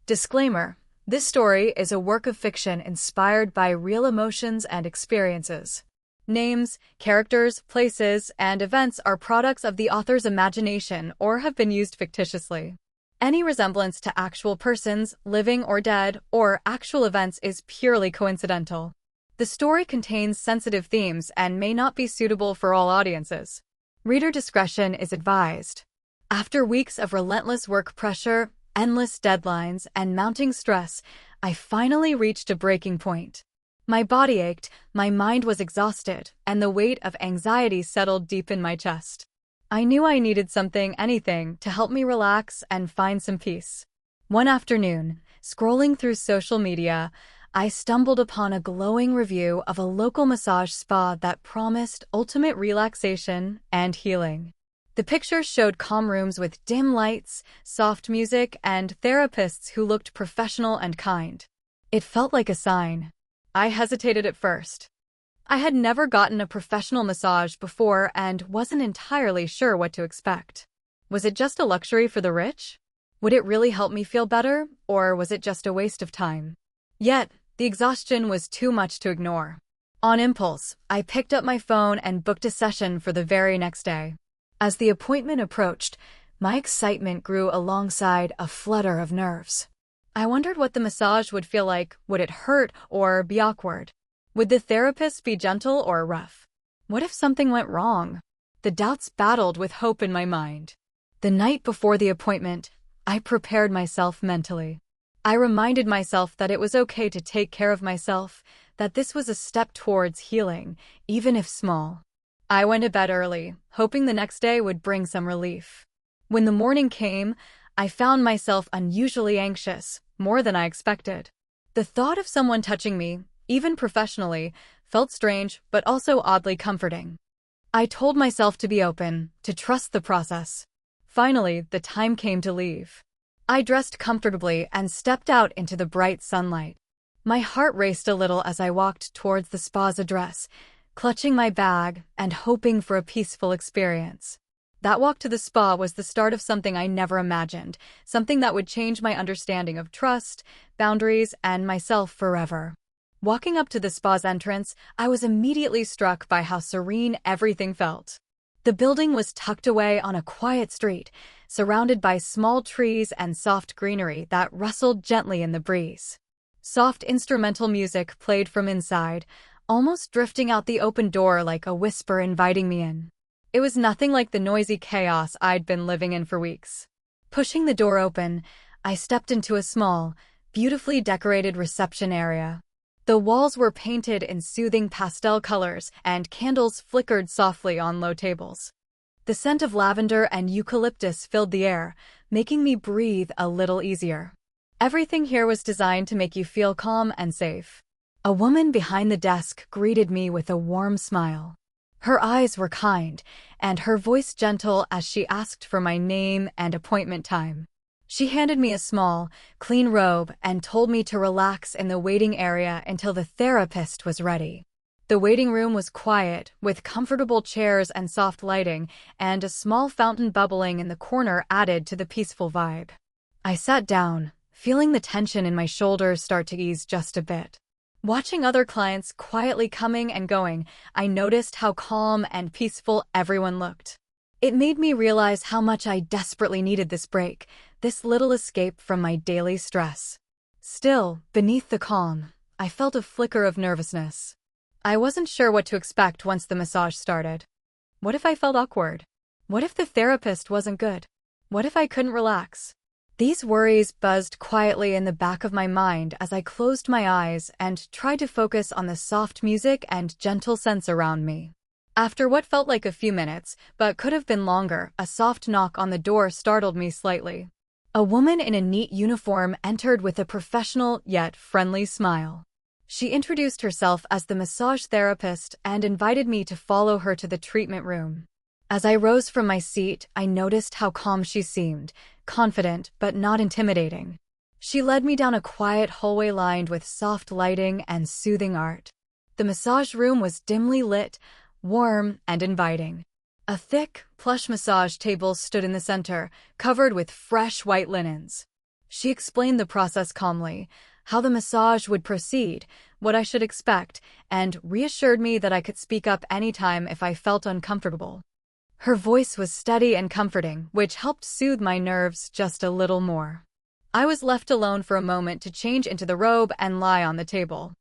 Disclaimer: this story is a work of fiction inspired by real emotions and experiences. Names, characters, places, and events are products of the author's imagination or have been used fictitiously. Any resemblance to actual persons, living or dead, or actual events is purely coincidental. The story contains sensitive themes and may not be suitable for all audiences. Reader discretion is advised. After weeks of relentless work pressure, endless deadlines, and mounting stress, I finally reached a breaking point. My body ached, my mind was exhausted, and the weight of anxiety settled deep in my chest. I knew I needed something, anything, to help me relax and find some peace. One afternoon, scrolling through social media, I stumbled upon a glowing review of a local massage spa that promised ultimate relaxation and healing. The pictures showed calm rooms with dim lights, soft music, and therapists who looked professional and kind. It felt like a sign. I hesitated at first. I had never gotten a professional massage before and wasn't entirely sure what to expect. Was it just a luxury for the rich? Would it really help me feel better, or was it just a waste of time? Yet, the exhaustion was too much to ignore. On impulse, I picked up my phone and booked a session for the very next day. As the appointment approached, my excitement grew alongside a flutter of nerves. I wondered what the massage would feel like. Would it hurt or be awkward? Would the therapist be gentle or rough? What if something went wrong? The doubts battled with hope in my mind. The night before the appointment, I prepared myself mentally. I reminded myself that it was okay to take care of myself, that this was a step towards healing, even if small. I went to bed early, hoping the next day would bring some relief. When the morning came, I found myself unusually anxious, more than I expected. The thought of someone touching me, even professionally, felt strange but also oddly comforting. I told myself to be open, to trust the process. Finally, the time came to leave. I dressed comfortably and stepped out into the bright sunlight. My heart raced a little as I walked towards the spa's address, clutching my bag and hoping for a peaceful experience. That walk to the spa was the start of something I never imagined, something that would change my understanding of trust, boundaries, and myself forever. Walking up to the spa's entrance, I was immediately struck by how serene everything felt. The building was tucked away on a quiet street, surrounded by small trees and soft greenery that rustled gently in the breeze. Soft instrumental music played from inside, almost drifting out the open door like a whisper inviting me in. It was nothing like the noisy chaos I'd been living in for weeks. Pushing the door open, I stepped into a small, beautifully decorated reception area. The walls were painted in soothing pastel colors, and candles flickered softly on low tables. The scent of lavender and eucalyptus filled the air, making me breathe a little easier. Everything here was designed to make you feel calm and safe. A woman behind the desk greeted me with a warm smile. Her eyes were kind, and her voice gentle as she asked for my name and appointment time. She handed me a small, clean robe and told me to relax in the waiting area until the therapist was ready. The waiting room was quiet, with comfortable chairs and soft lighting, and a small fountain bubbling in the corner added to the peaceful vibe. I sat down, feeling the tension in my shoulders start to ease just a bit. Watching other clients quietly coming and going, I noticed how calm and peaceful everyone looked. It made me realize how much I desperately needed this break, this little escape from my daily stress. Still, beneath the calm, I felt a flicker of nervousness. I wasn't sure what to expect once the massage started. What if I felt awkward? What if the therapist wasn't good? What if I couldn't relax? These worries buzzed quietly in the back of my mind as I closed my eyes and tried to focus on the soft music and gentle scents around me. After what felt like a few minutes, but could have been longer, a soft knock on the door startled me slightly. A woman in a neat uniform entered with a professional yet friendly smile. She introduced herself as the massage therapist and invited me to follow her to the treatment room. As I rose from my seat, I noticed how calm she seemed, confident but not intimidating. She led me down a quiet hallway lined with soft lighting and soothing art. The massage room was dimly lit, warm, and inviting. A thick, plush massage table stood in the center, covered with fresh white linens. She explained the process calmly, how the massage would proceed, what I should expect, and reassured me that I could speak up anytime if I felt uncomfortable. Her voice was steady and comforting, which helped soothe my nerves just a little more. I was left alone for a moment to change into the robe and lie on the table.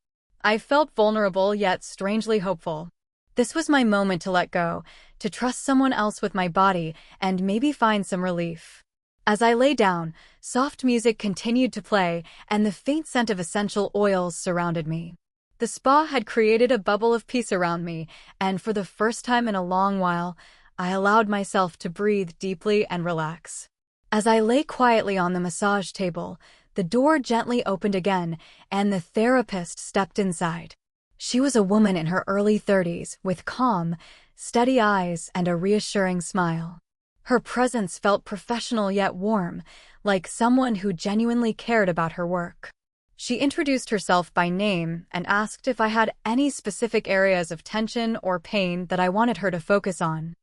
I felt vulnerable yet strangely hopeful. This was my moment to let go, to trust someone else with my body, and maybe find some relief. As I lay down, soft music continued to play, and the faint scent of essential oils surrounded me. The spa had created a bubble of peace around me, and for the first time in a long while, I allowed myself to breathe deeply and relax. As I lay quietly on the massage table, the door gently opened again, and the therapist stepped inside. She was a woman in her early 30s, with calm, steady eyes and a reassuring smile. Her presence felt professional yet warm, like someone who genuinely cared about her work. She introduced herself by name and asked if I had any specific areas of tension or pain that I wanted her to focus on.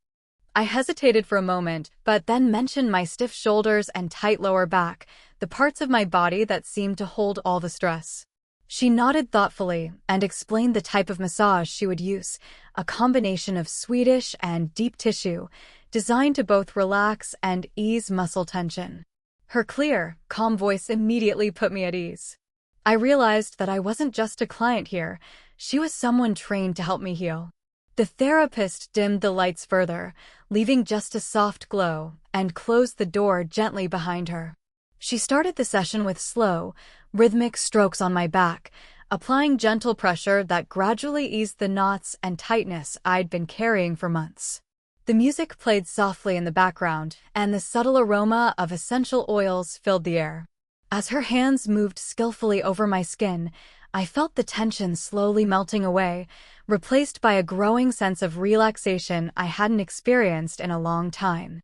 I hesitated for a moment, but then mentioned my stiff shoulders and tight lower back, the parts of my body that seemed to hold all the stress. She nodded thoughtfully and explained the type of massage she would use, a combination of Swedish and deep tissue, designed to both relax and ease muscle tension. Her clear, calm voice immediately put me at ease. I realized that I wasn't just a client here, she was someone trained to help me heal. The therapist dimmed the lights further, leaving just a soft glow, and closed the door gently behind her. She started the session with slow, rhythmic strokes on my back, applying gentle pressure that gradually eased the knots and tightness I'd been carrying for months. The music played softly in the background, and the subtle aroma of essential oils filled the air. As her hands moved skillfully over my skin, I felt the tension slowly melting away, replaced by a growing sense of relaxation I hadn't experienced in a long time.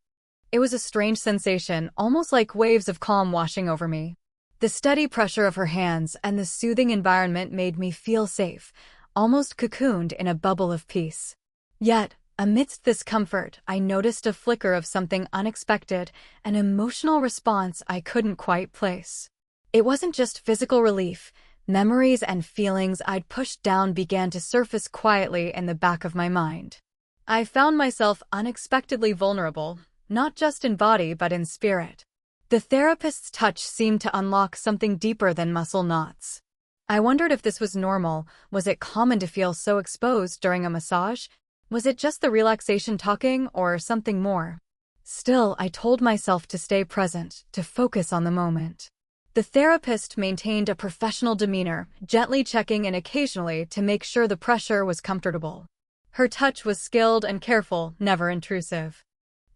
It was a strange sensation, almost like waves of calm washing over me. The steady pressure of her hands and the soothing environment made me feel safe, almost cocooned in a bubble of peace. Yet, amidst this comfort, I noticed a flicker of something unexpected, an emotional response I couldn't quite place. It wasn't just physical relief. Memories and feelings I'd pushed down began to surface quietly in the back of my mind. I found myself unexpectedly vulnerable, not just in body but in spirit. The therapist's touch seemed to unlock something deeper than muscle knots. I wondered if this was normal. Was it common to feel so exposed during a massage? Was it just the relaxation talking, or something more? Still, I told myself to stay present, to focus on the moment. The therapist maintained a professional demeanor, gently checking in occasionally to make sure the pressure was comfortable. Her touch was skilled and careful, never intrusive.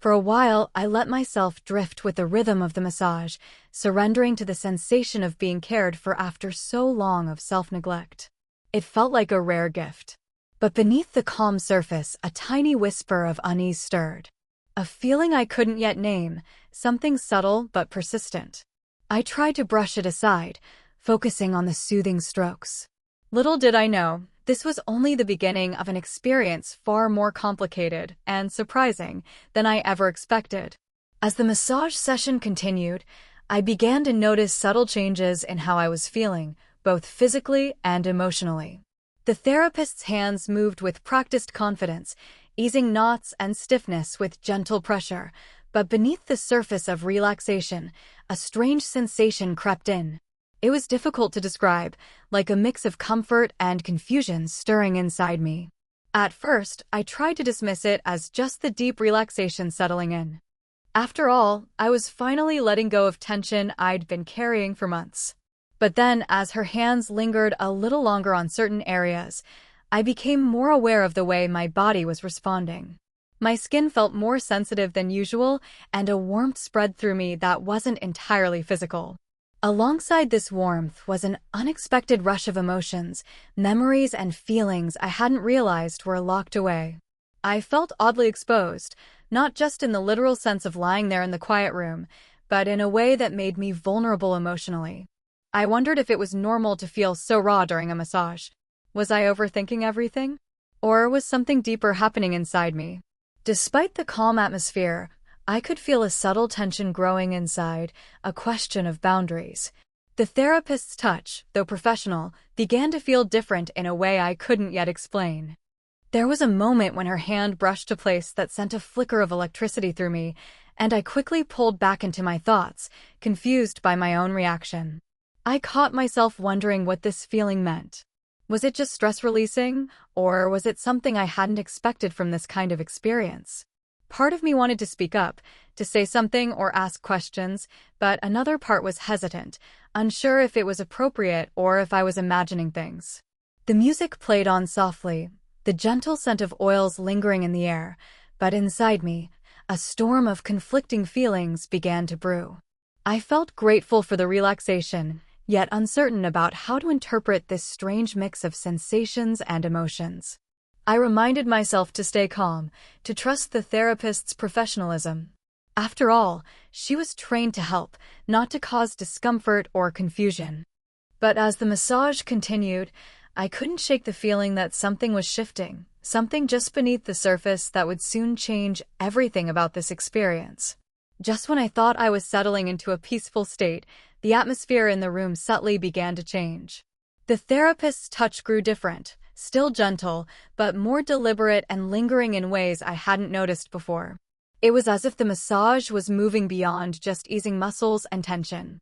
For a while, I let myself drift with the rhythm of the massage, surrendering to the sensation of being cared for after so long of self-neglect. It felt like a rare gift. But beneath the calm surface, a tiny whisper of unease stirred. A feeling I couldn't yet name, something subtle but persistent. I tried to brush it aside, focusing on the soothing strokes. Little did I know, this was only the beginning of an experience far more complicated and surprising than I ever expected. As the massage session continued, I began to notice subtle changes in how I was feeling, both physically and emotionally. The therapist's hands moved with practiced confidence, easing knots and stiffness with gentle pressure, but beneath the surface of relaxation, a strange sensation crept in. It was difficult to describe, like a mix of comfort and confusion stirring inside me. At first, I tried to dismiss it as just the deep relaxation settling in. After all, I was finally letting go of tension I'd been carrying for months. But then, as her hands lingered a little longer on certain areas, I became more aware of the way my body was responding. My skin felt more sensitive than usual, and a warmth spread through me that wasn't entirely physical. Alongside this warmth was an unexpected rush of emotions, memories and feelings I hadn't realized were locked away. I felt oddly exposed, not just in the literal sense of lying there in the quiet room, but in a way that made me vulnerable emotionally. I wondered if it was normal to feel so raw during a massage. Was I overthinking everything? Or was something deeper happening inside me? Despite the calm atmosphere, I could feel a subtle tension growing inside, a question of boundaries. The therapist's touch, though professional, began to feel different in a way I couldn't yet explain. There was a moment when her hand brushed a place that sent a flicker of electricity through me, and I quickly pulled back into my thoughts, confused by my own reaction. I caught myself wondering what this feeling meant. Was it just stress releasing, or was it something I hadn't expected from this kind of experience? Part of me wanted to speak up, to say something or ask questions, but another part was hesitant, unsure if it was appropriate or if I was imagining things. The music played on softly, the gentle scent of oils lingering in the air, but inside me, a storm of conflicting feelings began to brew. I felt grateful for the relaxation, yet uncertain about how to interpret this strange mix of sensations and emotions. I reminded myself to stay calm, to trust the therapist's professionalism. After all, she was trained to help, not to cause discomfort or confusion. But as the massage continued, I couldn't shake the feeling that something was shifting, something just beneath the surface that would soon change everything about this experience. Just when I thought I was settling into a peaceful state, the atmosphere in the room subtly began to change. The therapist's touch grew different, still gentle, but more deliberate and lingering in ways I hadn't noticed before. It was as if the massage was moving beyond just easing muscles and tension.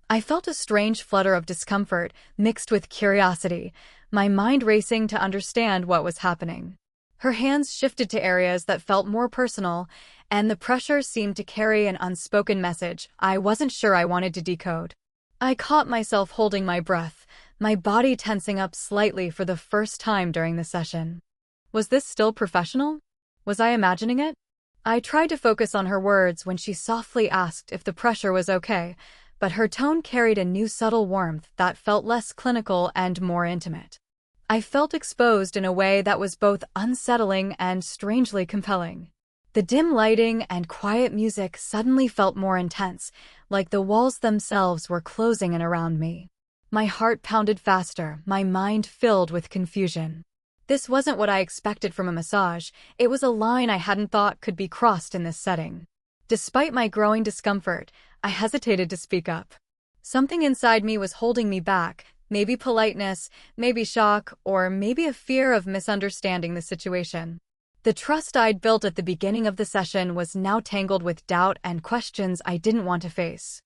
I felt a strange flutter of discomfort mixed with curiosity, my mind racing to understand what was happening. Her hands shifted to areas that felt more personal, and the pressure seemed to carry an unspoken message I wasn't sure I wanted to decode. I caught myself holding my breath, my body tensing up slightly for the first time during the session. Was this still professional? Was I imagining it? I tried to focus on her words when she softly asked if the pressure was okay, but her tone carried a new subtle warmth that felt less clinical and more intimate. I felt exposed in a way that was both unsettling and strangely compelling. The dim lighting and quiet music suddenly felt more intense, like the walls themselves were closing in around me. My heart pounded faster, my mind filled with confusion. This wasn't what I expected from a massage, it was a line I hadn't thought could be crossed in this setting. Despite my growing discomfort, I hesitated to speak up. Something inside me was holding me back, maybe politeness, maybe shock, or maybe a fear of misunderstanding the situation. The trust I'd built at the beginning of the session was now tangled with doubt and questions I didn't want to face.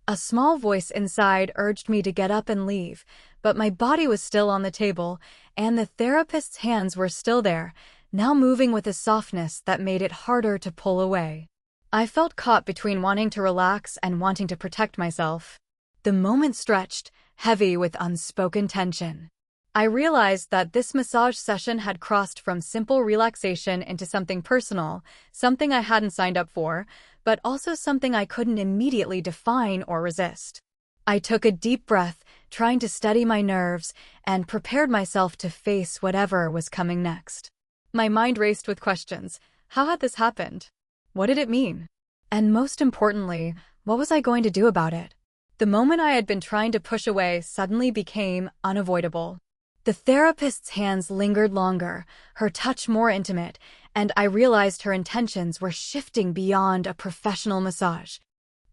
A small voice inside urged me to get up and leave, but my body was still on the table, and the therapist's hands were still there, now moving with a softness that made it harder to pull away. I felt caught between wanting to relax and wanting to protect myself. The moment stretched, heavy with unspoken tension. I realized that this massage session had crossed from simple relaxation into something personal, something I hadn't signed up for, but also something I couldn't immediately define or resist. I took a deep breath, trying to steady my nerves, and prepared myself to face whatever was coming next. My mind raced with questions. How had this happened? What did it mean? And most importantly, what was I going to do about it? The moment I had been trying to push away suddenly became unavoidable. The therapist's hands lingered longer, her touch more intimate, and I realized her intentions were shifting beyond a professional massage.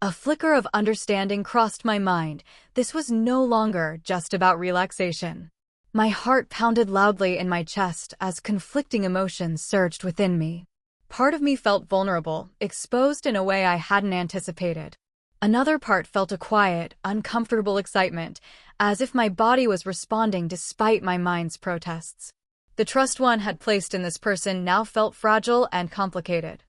A flicker of understanding crossed my mind. This was no longer just about relaxation. My heart pounded loudly in my chest as conflicting emotions surged within me. Part of me felt vulnerable, exposed in a way I hadn't anticipated. Another part felt a quiet, uncomfortable excitement, as if my body was responding despite my mind's protests. The trust one had placed in this person now felt fragile and complicated.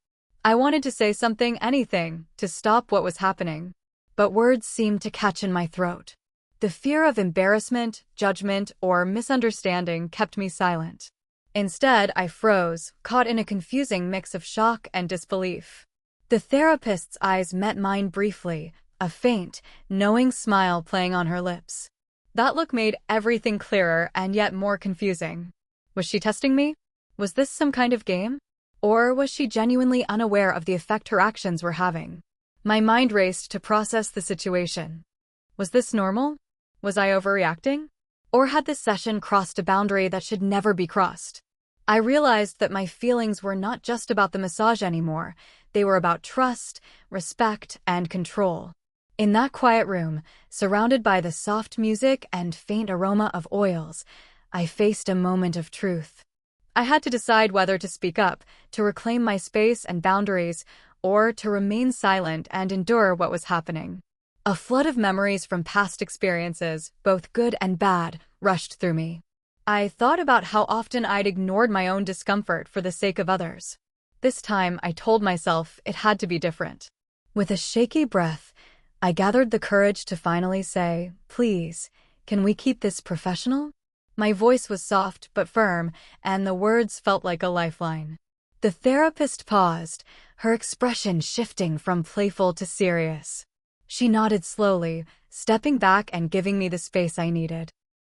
I wanted to say something, anything, to stop what was happening, but words seemed to catch in my throat. The fear of embarrassment, judgment, or misunderstanding kept me silent. Instead, I froze, caught in a confusing mix of shock and disbelief. The therapist's eyes met mine briefly, a faint, knowing smile playing on her lips. That look made everything clearer and yet more confusing. Was she testing me? Was this some kind of game? Or was she genuinely unaware of the effect her actions were having? My mind raced to process the situation. Was this normal? Was I overreacting? Or had this session crossed a boundary that should never be crossed? I realized that my feelings were not just about the massage anymore. They were about trust, respect, and control. In that quiet room, surrounded by the soft music and faint aroma of oils, I faced a moment of truth. I had to decide whether to speak up, to reclaim my space and boundaries, or to remain silent and endure what was happening. A flood of memories from past experiences, both good and bad, rushed through me. I thought about how often I'd ignored my own discomfort for the sake of others. This time, I told myself it had to be different. With a shaky breath, I gathered the courage to finally say, "Please, can we keep this professional?" My voice was soft but firm, and the words felt like a lifeline. The therapist paused, her expression shifting from playful to serious. She nodded slowly, stepping back and giving me the space I needed.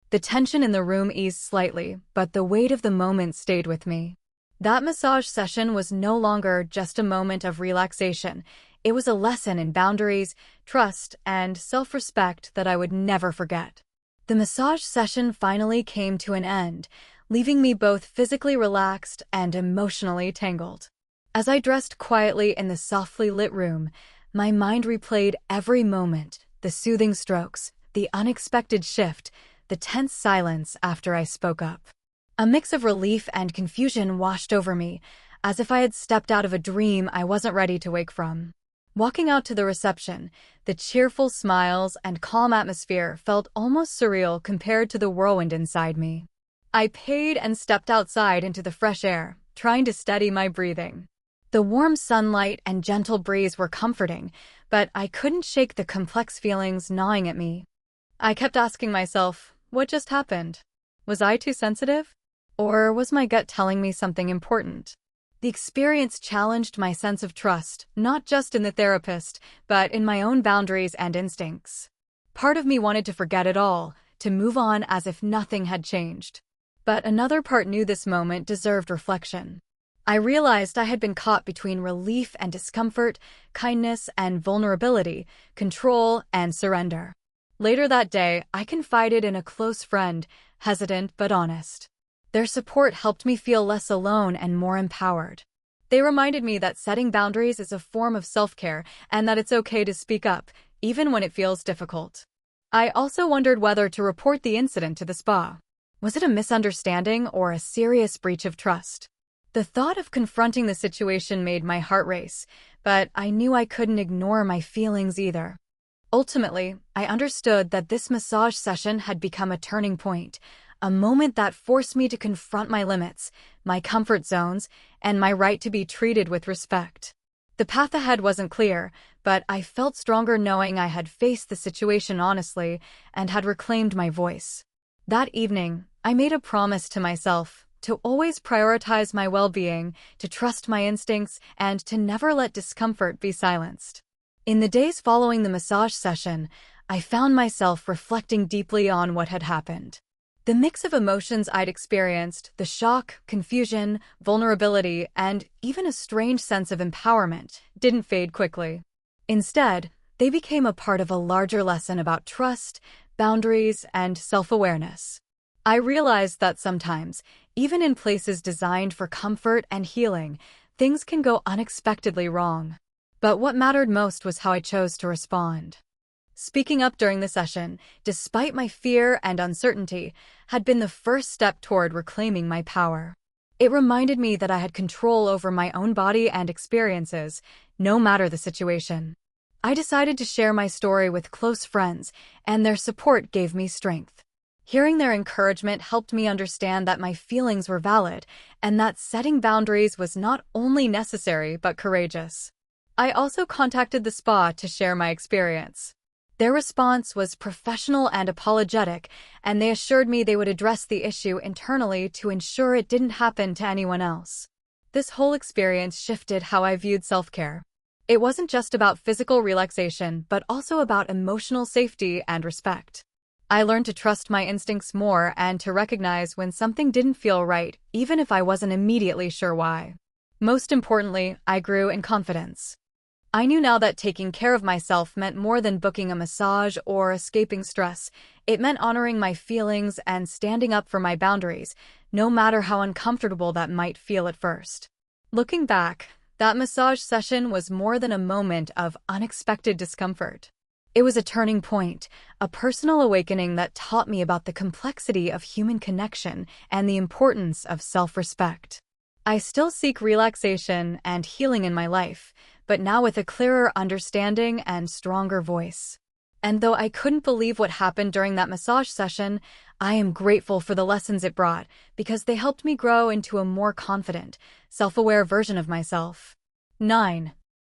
The tension in the room eased slightly, but the weight of the moment stayed with me. That massage session was no longer just a moment of relaxation. It was a lesson in boundaries, trust, and self-respect that I would never forget. The massage session finally came to an end, leaving me both physically relaxed and emotionally tangled. As I dressed quietly in the softly lit room, my mind replayed every moment, the soothing strokes, the unexpected shift, the tense silence after I spoke up. A mix of relief and confusion washed over me, as if I had stepped out of a dream I wasn't ready to wake from. Walking out to the reception, the cheerful smiles and calm atmosphere felt almost surreal compared to the whirlwind inside me. I paid and stepped outside into the fresh air, trying to steady my breathing. The warm sunlight and gentle breeze were comforting, but I couldn't shake the complex feelings gnawing at me. I kept asking myself, what just happened? Was I too sensitive? Or was my gut telling me something important? The experience challenged my sense of trust, not just in the therapist, but in my own boundaries and instincts. Part of me wanted to forget it all, to move on as if nothing had changed. But another part knew this moment deserved reflection. I realized I had been caught between relief and discomfort, kindness and vulnerability, control and surrender. Later that day, I confided in a close friend, hesitant but honest. Their support helped me feel less alone and more empowered. They reminded me that setting boundaries is a form of self-care and that it's okay to speak up, even when it feels difficult. I also wondered whether to report the incident to the spa. Was it a misunderstanding or a serious breach of trust? The thought of confronting the situation made my heart race, but I knew I couldn't ignore my feelings either. Ultimately, I understood that this massage session had become a turning point, a moment that forced me to confront my limits, my comfort zones, and my right to be treated with respect. The path ahead wasn't clear, but I felt stronger knowing I had faced the situation honestly and had reclaimed my voice. That evening, I made a promise to myself to always prioritize my well-being, to trust my instincts, and to never let discomfort be silenced. In the days following the massage session, I found myself reflecting deeply on what had happened. The mix of emotions I'd experienced, the shock, confusion, vulnerability, and even a strange sense of empowerment, didn't fade quickly. Instead, they became a part of a larger lesson about trust, boundaries, and self-awareness. I realized that sometimes, even in places designed for comfort and healing, things can go unexpectedly wrong. But what mattered most was how I chose to respond. Speaking up during the session, despite my fear and uncertainty, had been the first step toward reclaiming my power. It reminded me that I had control over my own body and experiences, no matter the situation. I decided to share my story with close friends, and their support gave me strength. Hearing their encouragement helped me understand that my feelings were valid, and that setting boundaries was not only necessary but courageous. I also contacted the spa to share my experience. Their response was professional and apologetic, and they assured me they would address the issue internally to ensure it didn't happen to anyone else. This whole experience shifted how I viewed self-care. It wasn't just about physical relaxation, but also about emotional safety and respect. I learned to trust my instincts more and to recognize when something didn't feel right, even if I wasn't immediately sure why. Most importantly, I grew in confidence. I knew now that taking care of myself meant more than booking a massage or escaping stress. It meant honoring my feelings and standing up for my boundaries, no matter how uncomfortable that might feel at first. Looking back, That massage session was more than a moment of unexpected discomfort. It was a turning point, a personal awakening that taught me about the complexity of human connection and the importance of self-respect. I still seek relaxation and healing in my life, but now with a clearer understanding and stronger voice. And though I couldn't believe what happened during that massage session, I am grateful for the lessons it brought because they helped me grow into a more confident, self-aware version of myself. 9.